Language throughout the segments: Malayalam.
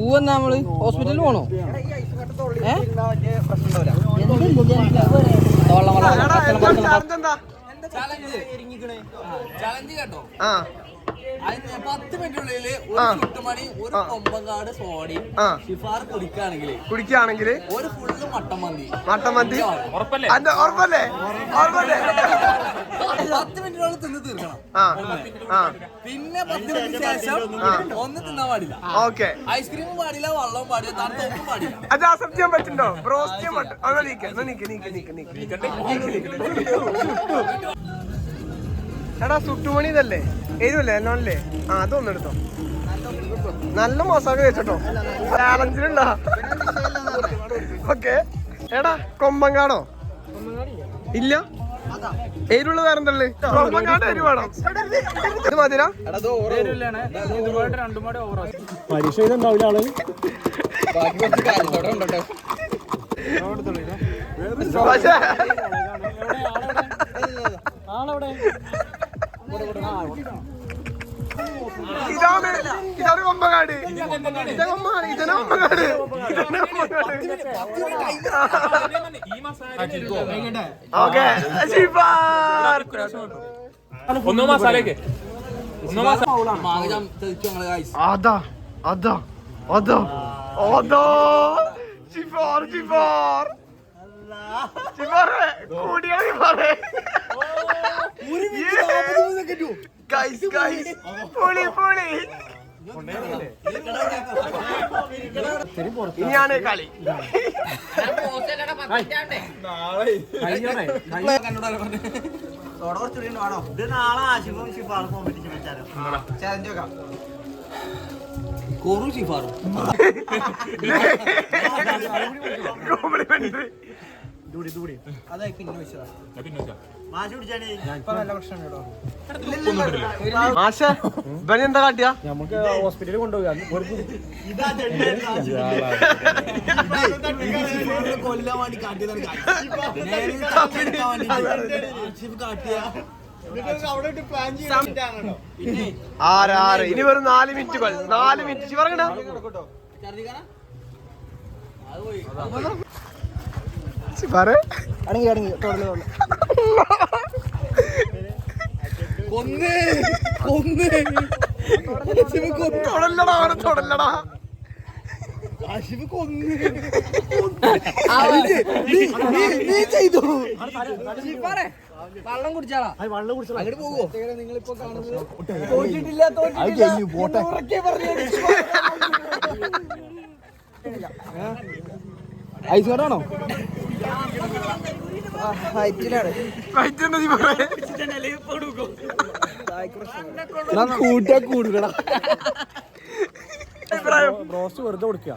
പോവെന്നാ നമ്മള് ഹോസ്പിറ്റലിൽ പോണോ? ചലഞ്ച് കേട്ടോ. അതിന് 10 മിനിറ്റിനുള്ളില് ഒരു ചുട്ടുമണി ഒരു കൊമ്പങ്കാട് സോഡയും ഷിഫാർ കുടിക്കുകയാണെങ്കിൽ ഒരു ഫുള്ള് മട്ടൻ മന്തി ഉറപ്പല്ലേ? 10 മിനിറ്റിനുള്ളിൽ തിന്ന് തീർക്കണം. പിന്നെ 10 മിനിറ്റിന് ശേഷം ഒന്ന് തിന്നാൻ പാടില്ല. ഐസ്ക്രീമും പാടില്ല, വെള്ളവും പാടില്ല, തണുപ്പൊന്നും പാടില്ല. അത് അക്സെപ്റ്റ് ചെയ്യാൻ പറ്റുണ്ടോ? എടാ സുട്ടുമണി ഇതല്ലേ? എരിവല്ലേ? എന്നോല്ലേ? അതൊന്നും എടുത്തോ. നല്ല മസാല വെച്ചോ. ചാലഞ്ചിലുണ്ടോ? ഓക്കെ. എടാ കൊമ്പങ്കാടോ? ഇല്ല. എരിവുള്ള വേറെ എന്തല്ലേ? കൊമ്പങ്കാട് എരിവാണോ? ഇത് മതിരാ? പരീക്ഷ ചെയ്തുണ്ടാവില്ല ആള്. ഇതാണ് കൊമ്പങ്കാട്. ഇതിനെ കൊമ്പങ്കാട്. ഓക്കെ. ഒന്നോ മസാലയ്ക്ക് അതാ അതാ അതാ അതാ ഷിഫാർ ഷിഫാർ ഷിഫാറേ കൂടിയാ ഷിഫാറേ. ഗൈസ് ഗൈസ് പൊളി പൊളി. ഇനിയാണ് കളി. എന്താ കാട്ടിയാ? നമുക്ക് ഹോസ്പിറ്റലിൽ കൊണ്ടുപോകാം. ആറ് ഇനി വെറും 4 മിനിറ്റുകൾ. 4 മിനിറ്റ് പറയണ തൊടല്ലടാ. വെള്ളം കുടിച്ചാളാ. അങ്ങോട്ട് പോവോ? നിങ്ങളിപ്പോ കാണുന്നത് ഐസ് കട്ടാണോ? കൂട്ടാ കൂടുതലാ. ബ്രോസ്റ്റ് വെറുതെ കൊടുക്കുക.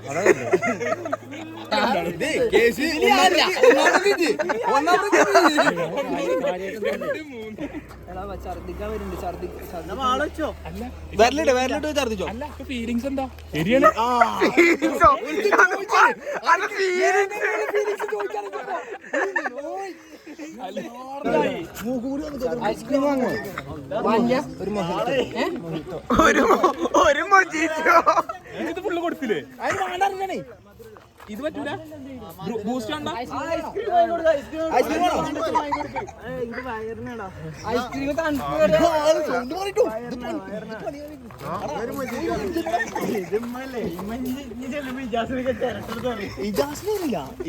ഛർദിക്കാൻ വരുന്നുണ്ട്. ഛർദിച്ചോ. ഫീലിങ്സ് എന്താ? ഐസ്ക്രീം വാങ്ങോ? ഒരു മൊജിറ്റോ. ഇത് ഫുള്ള് കൊടുത്തില്ലേ? ഇത് പറ്റൂല. ബൂസ്റ്റ് വേണ്ട. ഐസ്ക്രീം തണുപ്പ്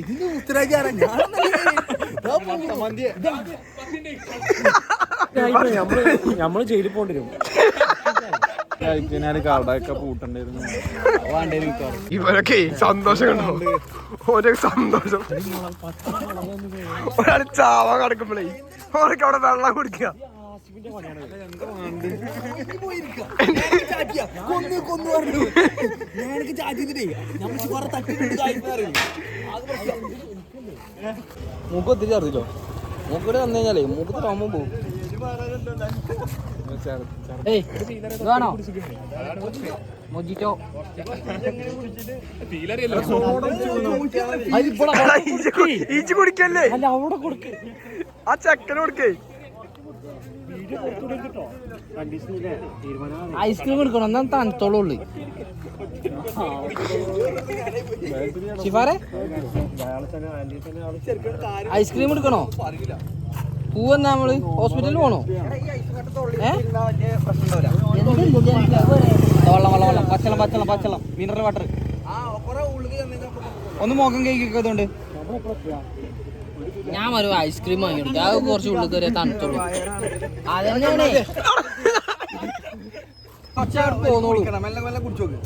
ഇതിന് ഉത്തരാഖ്യാന നമ്മള് ജയിലിൽ പോകേണ്ടി വരും. കടയൊക്കെ പൂട്ടണ്ടായിരുന്നു. ഇവരൊക്കെ സന്തോഷം കണ്ടോ? ഓരോ സന്തോഷം. ഒരാൾ ചാവാൻ കിടക്കുമ്പോഴേ ഓരൊക്കെ അവിടെ വെള്ളം കുടിക്കുക. മൂക്കൊത്തിരി ഛർദിച്ചോ? മൂക്കൂടെ വന്നു കഴിഞ്ഞാലേ മൂക്കത്ത് റോമം പോകും. ഇതാണോ മൊജിറ്റോ? ഈച്ച് കുടിക്കല്ലേ? അല്ല അവിടെ കൊടുക്ക്. ആ ചെക്കന് കൊടുക്കേ. ഐസ്ക്രീം എടുക്കണം എന്നാ തണുത്തോളുള്ളു. ഷിഫാറെ ഐസ്ക്രീം എടുക്കണോ? പൂവെന്നാ നമ്മള് ഹോസ്പിറ്റലിൽ പോണോ? വെള്ളം പച്ചളം മിനറൽ വാട്ടർ. ഒന്ന് മുഖം കഴിക്കൊക്കെ. ഞാൻ ഒരു ഐസ്ക്രീം വാങ്ങിയെടുക്കും. അത് കുറച്ച് ഉള്ളിൽ കയറിയ തണുത്തോളൂ. അതന്നെയാണ് പോന്നോളൂ. മെല്ലെ കുടിച്ചു നോക്ക്.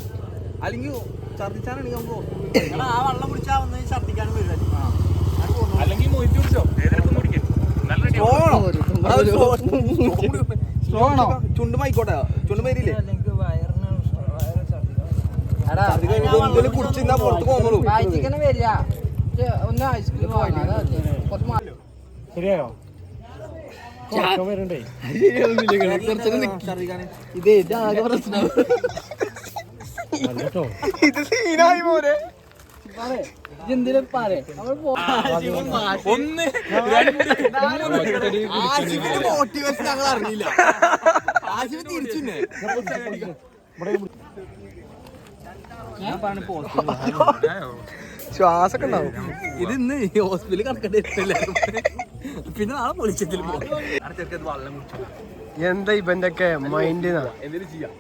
അല്ലെങ്കിൽ ഛർദിച്ചാനാണെങ്കിൽ നമുക്ക് ആ വെള്ളം കുടിച്ചാൽ വന്ന് ഛർദിക്കാനും വരില്ല. അല്ലെങ്കിൽ മൊയ്റ്റ് കുടിച്ചോ? ചുണ്ടുമായിക്കോട്ടെ. ചുണ്ടുമരിയില്ലേ കുടിച്ചിരുന്നാ പുറത്ത് പോന്നോളൂ. വായിച്ചിങ്ങനെ വരിക. ഒന്ന് ഐസ്ക്രീം വാങ്ങാം. ശരിയായോ? വരണ്ടേ? ഇതാകെ പ്രശ്നം. ഇത് സീനായി പോലെ. എന്തിനും പാരെ മോട്ടിവേഷൻ ഞങ്ങൾ അറിഞ്ഞില്ല. ആശിഫ് തിരിച്ചു ശ്വാസൊക്കെ ഉണ്ടാവും. ഇത് ഇന്ന് ഹോസ്പിറ്റലിൽ കിടക്കേണ്ടി പിന്നെ നാളെ പൊളിച്ചതിൽ എന്താ ഇവന്റെ ഒക്കെ മൈൻഡ് എന്തെങ്കിലും ചെയ്യാം.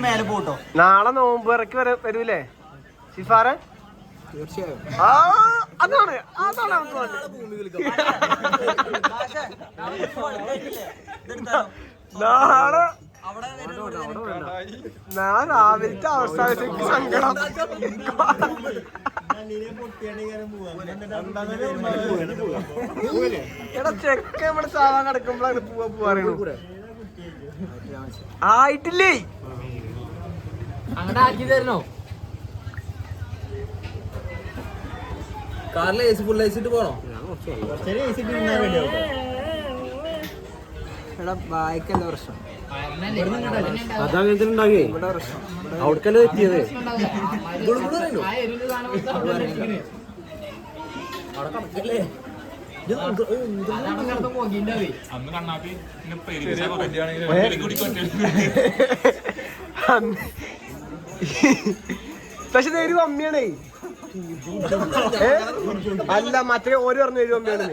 മേലെ പോട്ടോ. നാളെ നോമ്പ് ഇറക്കി വരൂലേ ഷിഫാറെ? തീർച്ചയായും അതാണ് നാളെ രാവിലത്തെ അവസാനത്തേക്ക് സങ്കടം. എടാ ചെക്ക ഇവിടെ സാധാരണ കിടക്കുമ്പോഴാണ് പോവാറിയണു. ആയിട്ടില്ലേ? അങ്ങനെ ആക്കി തരണോ? കാറിൽ AC ഫുൾ അയച്ചിട്ട് പോണോ? എടാ ബായ്ക്കല്ല പ്രശ്നം. അതങ്ങനെ ഉണ്ടാകേ അവിടക്കല്ലേ എത്തിയത്. പക്ഷെ നേരി മമ്മിയാണേ. അല്ല മറ്റേ ഓര് പറഞ്ഞു നേരി മമ്മിയാണ്.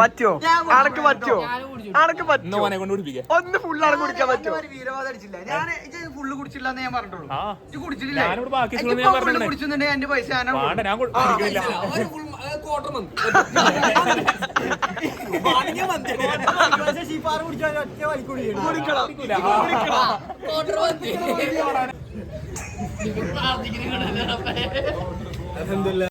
പറ്റോ? അടക്ക് പറ്റോ? അടക്ക് പറ്റോ? ഒന്ന് ഫുള്ള് അടക്ക് കുടിക്കാൻ പറ്റോ? വീരവാദം അടിച്ചില്ല. ഞാൻ ഫുള്ള് കുടിച്ചില്ല എന്ന് ഞാൻ പറഞ്ഞിട്ടുള്ളൂ. കുടിച്ചിട്ടില്ലേ? കുടിച്ചിട്ടുണ്ടെങ്കിൽ എന്റെ പൈസ കുടിക്കണം.